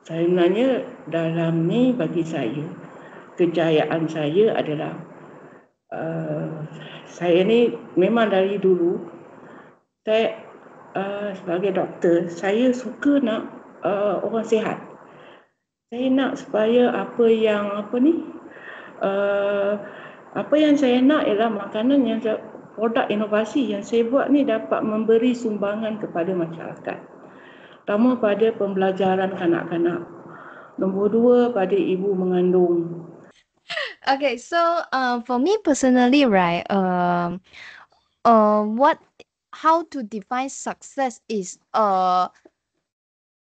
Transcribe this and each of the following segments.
Sebenarnya dalam ni bagi saya, kejayaan saya adalah saya ni memang dari dulu saya sebagai doktor, saya suka nak orang sihat. Saya nak supaya apa yang saya nak ialah makanan yang produk inovasi yang saya buat ni dapat memberi sumbangan kepada masyarakat. Pertama pada pembelajaran kanak-kanak. Nombor dua pada ibu mengandung. Okay, so for me personally, right, what how to define success is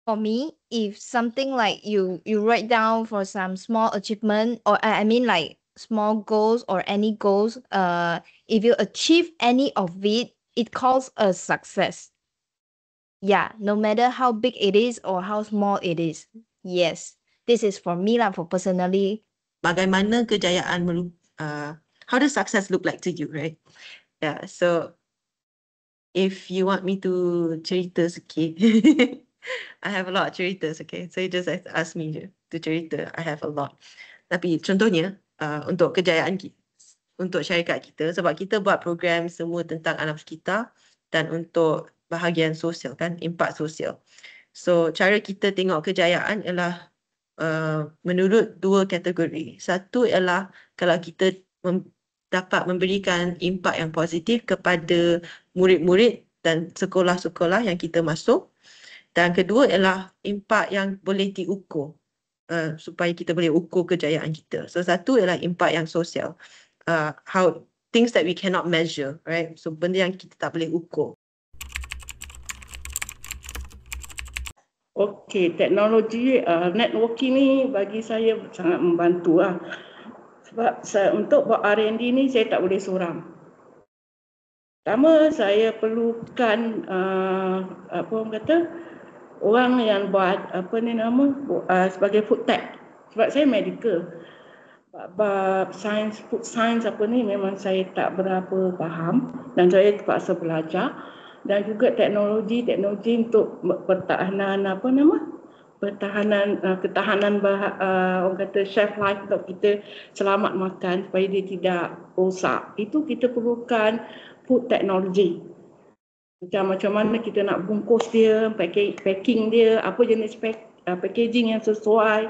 for me, if something like you write down for some small achievement, or I mean like small goals or any goals, if you achieve any of it, it calls a success. Yeah, no matter how big it is or how small it is. Yes, this is for me lah, for personally. Bagaimana kejayaan how does success look like to you, right? Yeah, so if you want me to cerita sikit, I have a lot of cerita, okay? So you just ask me to cerita. I have a lot. Tapi contohnya, untuk kejayaan untuk syarikat kita, sebab kita buat program semua tentang alam sekitar dan untuk bahagian sosial kan, impak sosial. So cara kita tengok kejayaan ialah menurut dua kategori. Satu ialah kalau kita dapat memberikan impak yang positif kepada murid-murid dan sekolah-sekolah yang kita masuk. Dan kedua ialah impak yang boleh diukur supaya kita boleh ukur kejayaan kita. So satu ialah impak yang sosial. How things that we cannot measure, right? So benda yang kita tak boleh ukur. Okey, teknologi networking ni bagi saya sangat membantu lah. Sebab untuk buat R&D ni saya tak boleh seorang. Pertama saya perlukan orang yang buat sebagai food tech. Sebab saya medical. Bab sains, food science memang saya tak berapa faham dan saya terpaksa belajar. Dan juga teknologi untuk ketahanan orang kata shelf life untuk kita selamat makan supaya dia tidak rosak. Itu kita perlukan food technology. Macam mana kita nak bungkus dia, packing dia, apa jenis packaging yang sesuai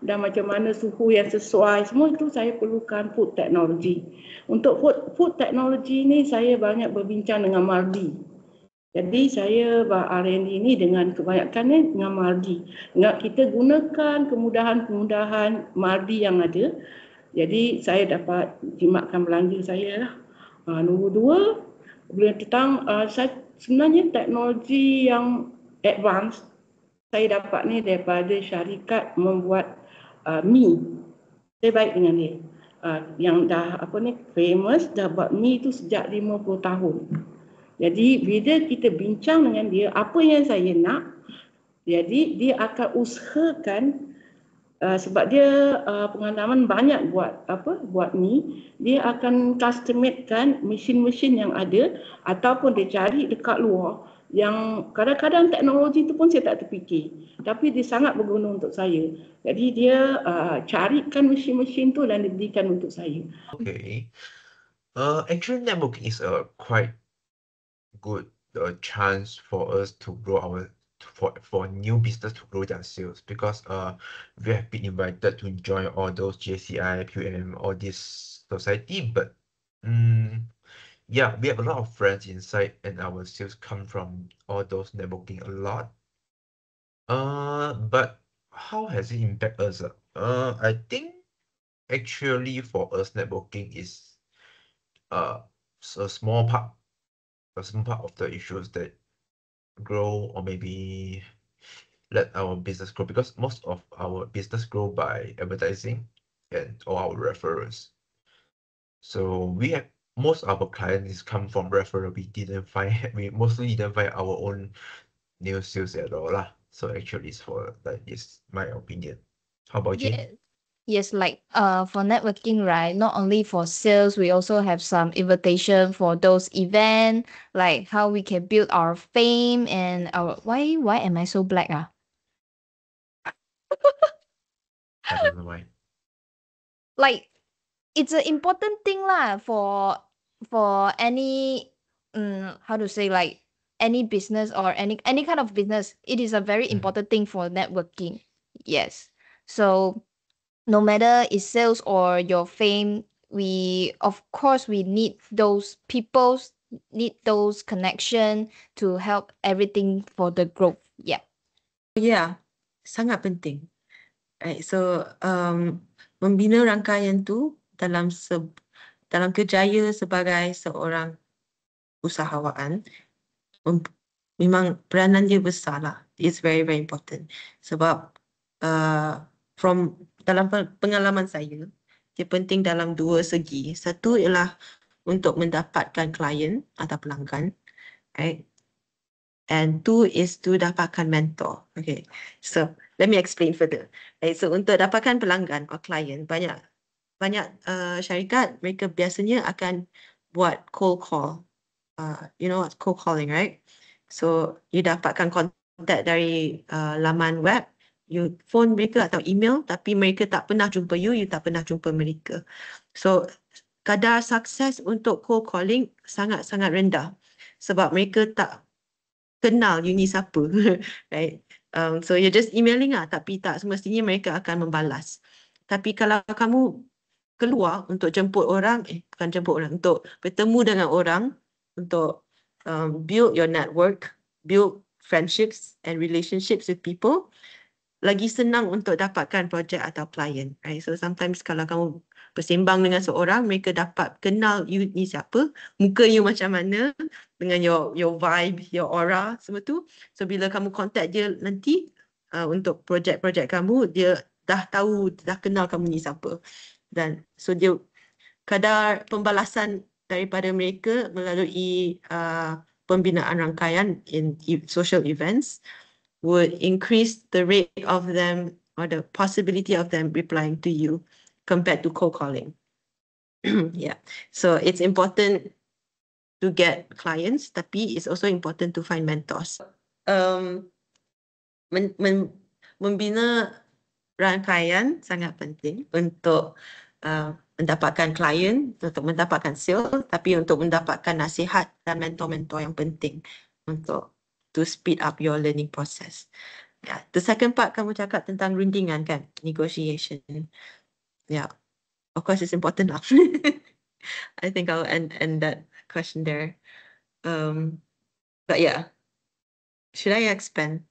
dan macam mana suhu yang sesuai. Semua itu saya perlukan food technology. Untuk food technology ni saya banyak berbincang dengan Mardi. Jadi saya buat R&D ni dengan kebanyakan dengan Mardi. Kita gunakan kemudahan-kemudahan Mardi yang ada. Jadi saya dapat jimatkan belanja saya lah. Nombor dua, tentang sebenarnya teknologi yang advance saya dapat ni daripada syarikat membuat mi. Saya baik dengan dia. Yang dah famous, dah buat mi tu sejak 50 tahun. Jadi bila kita bincang dengan dia apa yang saya nak, jadi dia akan usahakan sebab dia pengalaman banyak buat ni, dia akan custom-madekan mesin-mesin yang ada ataupun dia cari dekat luar yang kadang-kadang teknologi tu pun saya tak terfikir, tapi dia sangat berguna untuk saya. Jadi dia carikan mesin-mesin tu dan diberikan untuk saya. Okay. Actually, networking is a quite good chance for us to grow for new business to grow their sales, because we have been invited to join all those JCI, PUM, all this society, but yeah, we have a lot of friends inside and our sales come from all those networking a lot. But how has it impacted us? I think actually for us networking is a small part of the issues that grow or maybe let our business grow, because most of our business grow by advertising and or our referrals. So we have most of our clients come from referral. We mostly didn't find our own new sales at all lah. So actually it's for that is my opinion. How about you? Yes, like for networking, right? Not only for sales, we also have some invitation for those event, like how we can build our fame and our why am I so black? I don't know why. Like it's an important thing lah for any how to say, like any business or any kind of business. It is a very important thing for networking. Yes. So no matter it's sales or your fame, we of course we need those peoples, need those connection to help everything for the growth. Yeah. Yeah, sangat penting. Right, so membina rangkaian tu dalam kerjaya sebagai seorang usahawan memang peranan dia besar lah. It's very very important. Sebab from dalam pengalaman saya, dia penting dalam dua segi. Satu ialah untuk mendapatkan klien atau pelanggan, right? And two is to dapatkan mentor. Okay, so let me explain further. Right, so untuk dapatkan pelanggan or klien, banyak syarikat mereka biasanya akan buat cold call. You know what's cold calling, right? So you dapatkan kontak dari laman web, you phone mereka atau email, tapi mereka tak pernah jumpa you tak pernah jumpa mereka. So kadar sukses untuk cold calling sangat-sangat rendah sebab mereka tak kenal you ni siapa. Right? So you're just emailing lah, tapi tak semestinya mereka akan membalas. Tapi kalau kamu keluar untuk jemput orang, bukan jemput orang, untuk bertemu dengan orang, untuk build your network, build friendships and relationships with people, lagi senang untuk dapatkan projek atau klien. Right? So sometimes kalau kamu bersembang dengan seorang, mereka dapat kenal you ni siapa, muka you macam mana, dengan your vibe, your aura, semua tu. So bila kamu contact dia nanti untuk projek-projek kamu, dia dah tahu, dah kenal kamu ni siapa. Dan so dia kadar pembalasan daripada mereka melalui pembinaan rangkaian in social events would increase the rate of them or the possibility of them replying to you compared to cold calling. Yeah, so it's important to get clients, tapi it's also important to find mentors. Membina rangkaian sangat penting untuk mendapatkan klien, untuk mendapatkan sale, tapi untuk mendapatkan nasihat dan mentor-mentor yang penting untuk to speed up your learning process. Yeah, the second part kamu cakap tentang rundingan kan, negotiation. Yeah, of course it's important lah. I think I'll end that question there. But yeah, should I expand?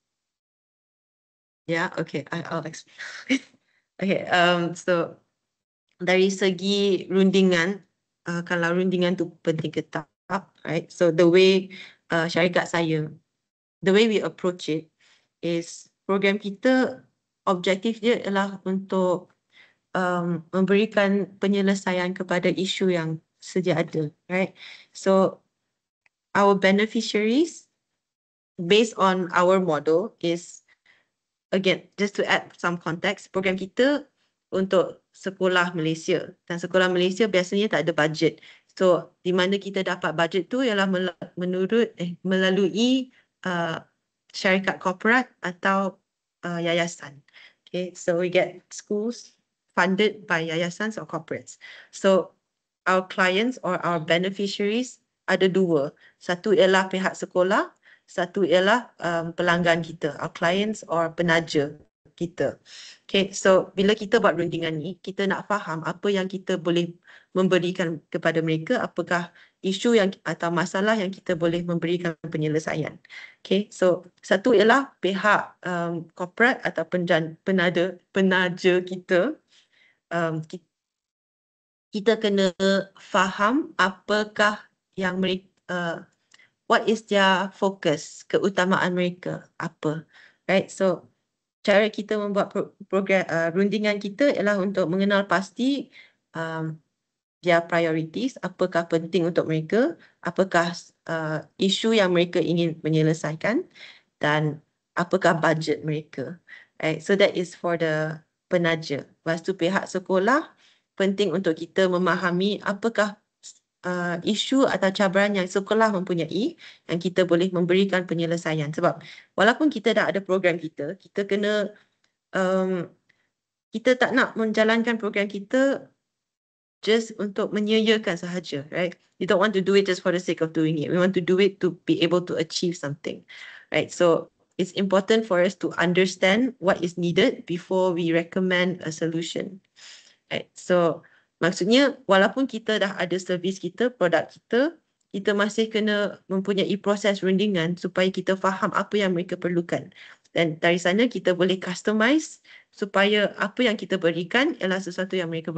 Yeah, okay, I'll explain. Okay, so dari segi rundingan, kalau rundingan tu penting ke tak, right? So the way syarikat saya, the way we approach it is program kita, objektif dia adalah untuk memberikan penyelesaian kepada isu yang sedia ada, right? So our beneficiaries based on our model is, again, just to add some context, program kita untuk sekolah Malaysia, dan sekolah Malaysia biasanya tak ada budget. So di mana kita dapat budget tu ialah melalui syarikat korporat atau yayasan. Okay, so we get schools funded by yayasans or corporates. So our clients or our beneficiaries ada dua. Satu ialah pihak sekolah, satu ialah pelanggan kita, our clients or penaja kita. Okay, so bila kita buat rundingan ni, kita nak faham apa yang kita boleh memberikan kepada mereka, apakah isu yang atau masalah yang kita boleh memberikan penyelesaian. Okay, so satu ialah pihak corporate atau penaja kita. Kita kena faham apakah yang mereka, what is their focus, keutamaan mereka apa, right? So cara kita membuat program rundingan kita ialah untuk mengenal pasti their priorities, apakah penting untuk mereka, apakah isu yang mereka ingin menyelesaikan, dan apakah budget mereka, right? So that is for the penaja. Lepas tu pihak sekolah, penting untuk kita memahami apakah isu atau cabaran yang sekolah mempunyai yang kita boleh memberikan penyelesaian. Sebab walaupun kita dah ada program kita, kita kena kita tak nak menjalankan program kita just untuk menyia-nyiakan sahaja, right? We don't want to do it just for the sake of doing it. We want to do it to be able to achieve something, right? So it's important for us to understand what is needed before we recommend a solution, right? So maksudnya walaupun kita dah ada servis kita, produk kita, kita masih kena mempunyai proses rundingan supaya kita faham apa yang mereka perlukan. Dan dari sana kita boleh customize supaya apa yang kita berikan ialah sesuatu yang mereka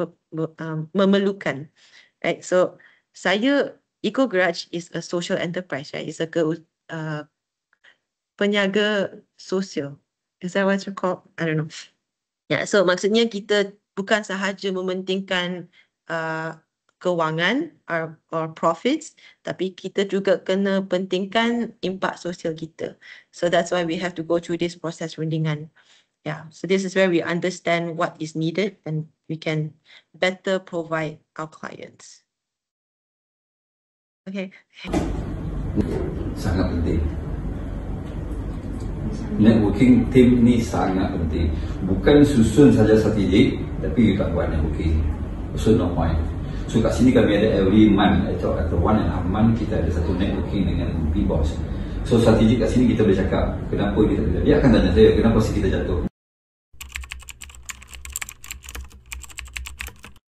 memerlukan. Right? So Eco Garage is a social enterprise, right? It's a peniaga sosial. Is that what you call? I don't know. Yeah, so maksudnya kita bukan sahaja mementingkan kewangan or profits, tapi kita juga kena pentingkan impak sosial kita. So that's why we have to go through this process rundingan. Yeah, so this is where we understand what is needed and we can better provide our clients. Okay. Sangat penting. Networking team ni sangat penting. Bukan susun saja strategik, tapi you tak buat networking. So no point. So kat sini kami ada every month atau 1.5 month kita ada satu networking dengan B-Boss. So strategi kat sini kita boleh cakap kenapa kita tidak. Dia akan tanya saya kenapa sih kita jatuh.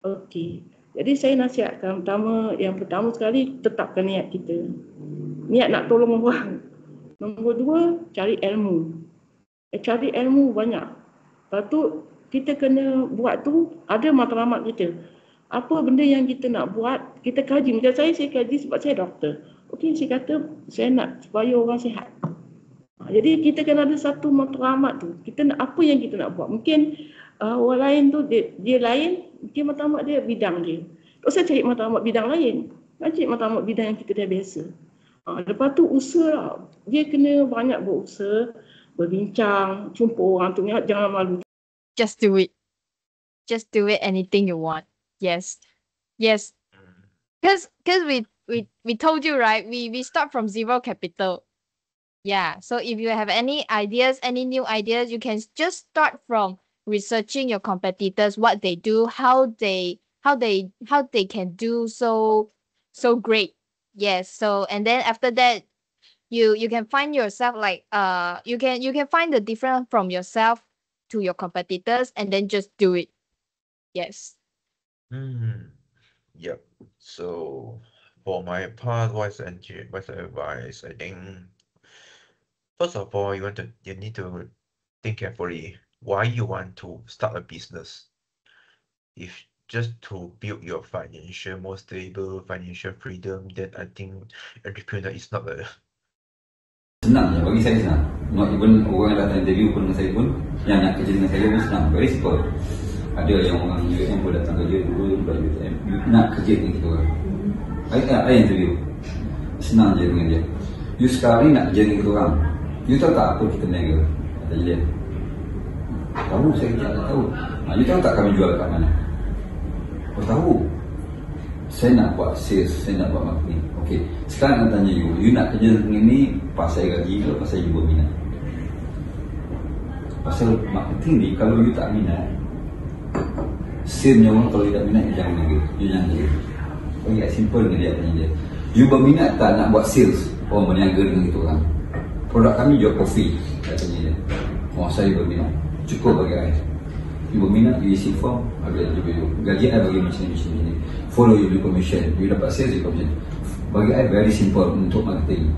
Okey. Jadi saya nasihatkan yang pertama sekali tetapkan niat kita. Niat nak tolong orang. Nombor 2, cari ilmu. Cari ilmu banyak. Lepas tu kita kena buat tu ada matlamat kita. Apa benda yang kita nak buat, kita kaji. Macam saya kaji sebab saya doktor. Okey, saya kata saya nak supaya orang sihat. Jadi kita kena ada satu matlamat tu. Kita nak apa yang kita nak buat. Mungkin orang lain tu dia lain, mungkin matlamat dia bidang dia. Tak usah cari matlamat bidang lain. Cari matlamat bidang yang kita dah biasa. Lepas tu usaha lah. Dia kena banyak berusaha, berbincang, jumpa orang tu, jangan malu. Just do it. Just do it anything you want. Yes. Yes. Because we told you, right? We start from zero capital. Yeah. So if you have any ideas, any new ideas, you can just start from researching your competitors, what they do, how they can do so great. Yes. So and then after that, you can find yourself like you can find the difference from yourself to your competitors and then just do it. Yes. Yep. So for my part, what's the advice? I think first of all, you need to think carefully why you want to start a business. If just to build your more stable financial freedom, then I think entrepreneur is not a senang je, bagi saya senang. Not even orang yang datang interview pun dengan saya pun, yang nak kerja dengan saya pun senang, very simple. Ada yang orang UTM pun datang kerja dulu buat UTM, nak kerja dengan kita orang. Ada interview, senang je dengan dia. You sekarang ni nak kerja dengan kita orang, you tahu tak apa kita meniaga? Kata je dia, tahu, saya tak tahu. You tahu tak kami jual kat mana? Oh tahu. Saya nak buat sales, saya nak buat marketing. Okey, sekarang nak tanya you nak kerja dengan ni pasal gaji ke pasal you berminat? Pasal marketing ni kalau you tak minat, salesnya orang kalau you tak minat, you jangan kerja. You jangan kerja. Bagi simple dengan dia tanya dia. You berminat tak nak buat sales? Oh berniaga dengan kita orang. Produk kami jual kopi. Katanya dia. Oh saya berminat. Cukup bagi saya. You berminat, you isi form, habis you gaji saya bagi macam ni. Follow you commission, you dapat sales, you commission. Bagi saya very simple untuk marketing.